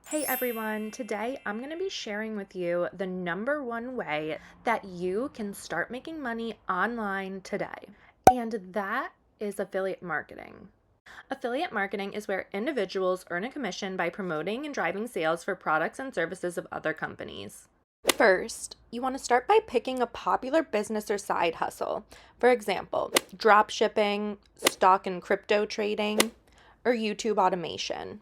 Hey everyone, today I'm going to be sharing with you the number one way that you can start making money online today, and that is affiliate marketing. Affiliate marketing is where individuals earn a commission by promoting and driving sales for products and services of other companies. First, you want to start by picking a popular business or side hustle. For example, drop shipping, stock and crypto trading, or YouTube automation.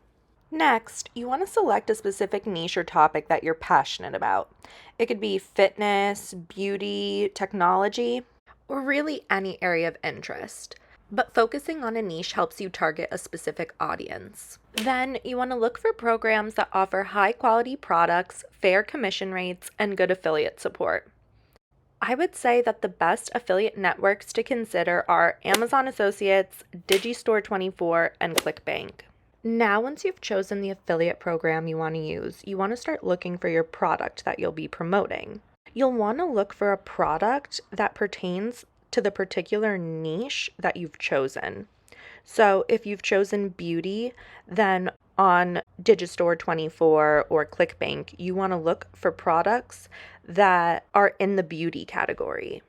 Next, you want to select a specific niche or topic that you're passionate about. It could be fitness, beauty, technology, or really any area of interest. But focusing on a niche helps you target a specific audience. Then you want to look for programs that offer high quality products, fair commission rates, and good affiliate support. I would say that the best affiliate networks to consider are Amazon Associates, Digistore24, and ClickBank. Now, once you've chosen the affiliate program you want to use, you want to start looking for your product that you'll be promoting. You'll want to look for a product that pertains to the particular niche that you've chosen. So, if you've chosen beauty, then on Digistore24 or ClickBank, you want to look for products that are in the beauty category.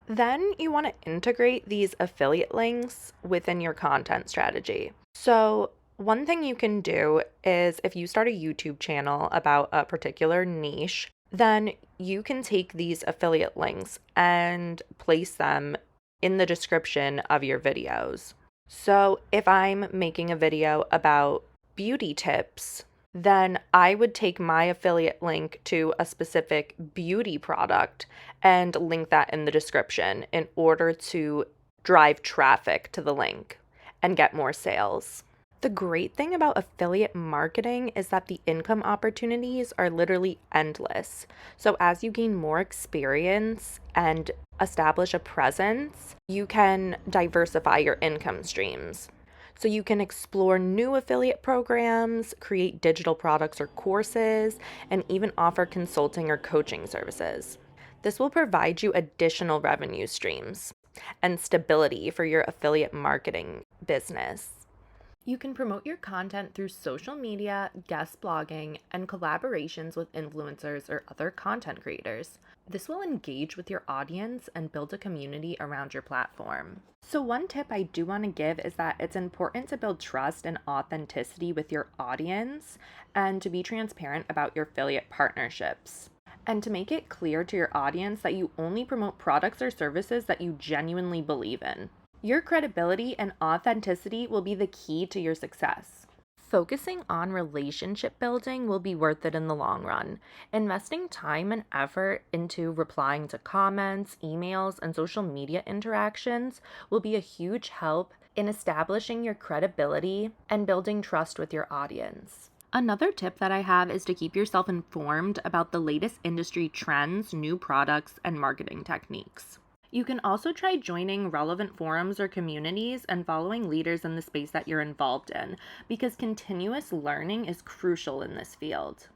Then you want to integrate these affiliate links within your content strategy. So, one thing you can do is if you start a YouTube channel about a particular niche, then you can take these affiliate links and place them in the description of your videos. So, if I'm making a video about beauty tips, then I would take my affiliate link to a specific beauty product and link that in the description in order to drive traffic to the link and get more sales. The great thing about affiliate marketing is that the income opportunities are literally endless. So, as you gain more experience and establish a presence, you can diversify your income streams. So, you can explore new affiliate programs, create digital products or courses, and even offer consulting or coaching services. This will provide you additional revenue streams and stability for your affiliate marketing business. You can promote your content through social media, guest blogging, and collaborations with influencers or other content creators. This will engage with your audience and build a community around your platform. So, one tip I do want to give is that it's important to build trust and authenticity with your audience and to be transparent about your affiliate partnerships. And to make it clear to your audience that you only promote products or services that you genuinely believe in. Your credibility and authenticity will be the key to your success. Focusing on relationship building will be worth it in the long run. Investing time and effort into replying to comments, emails, and social media interactions will be a huge help in establishing your credibility and building trust with your audience. Another tip that I have is to keep yourself informed about the latest industry trends, new products, and marketing techniques. You can also try joining relevant forums or communities and following leaders in the space that you're involved in, because continuous learning is crucial in this field.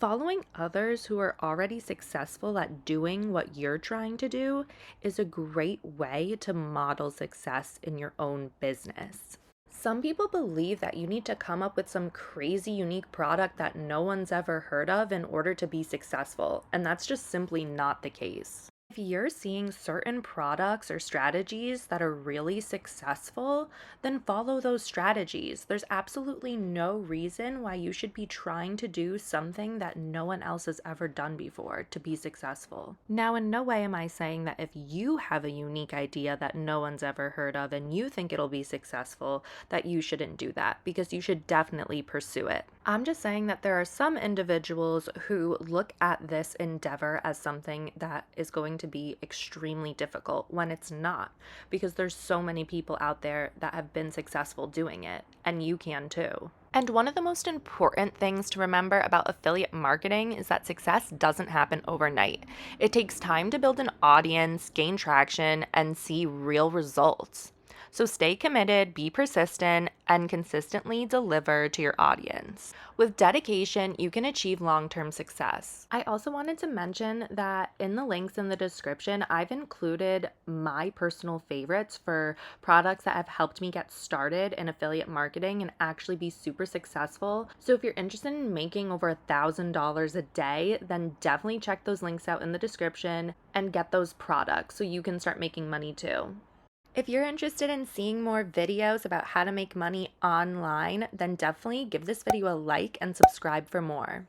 Following others who are already successful at doing what you're trying to do is a great way to model success in your own business. Some people believe that you need to come up with some crazy unique product that no one's ever heard of in order to be successful, and that's just simply not the case. If you're seeing certain products or strategies that are really successful, then follow those strategies. There's absolutely no reason why you should be trying to do something that no one else has ever done before to be successful. Now, in no way am I saying that if you have a unique idea that no one's ever heard of and you think it'll be successful, that you shouldn't do that, because you should definitely pursue it. I'm just saying that there are some individuals who look at this endeavor as something that is going to be extremely difficult when it's not, because there's so many people out there that have been successful doing it, and you can too. And one of the most important things to remember about affiliate marketing is that success doesn't happen overnight. It takes time to build an audience, gain traction, and see real results. So stay committed, be persistent, and consistently deliver to your audience. With dedication, you can achieve long-term success. I also wanted to mention that in the links in the description, I've included my personal favorites for products that have helped me get started in affiliate marketing and actually be super successful. So if you're interested in making over $1,000 a day, then definitely check those links out in the description and get those products so you can start making money too. If you're interested in seeing more videos about how to make money online, then definitely give this video a like and subscribe for more.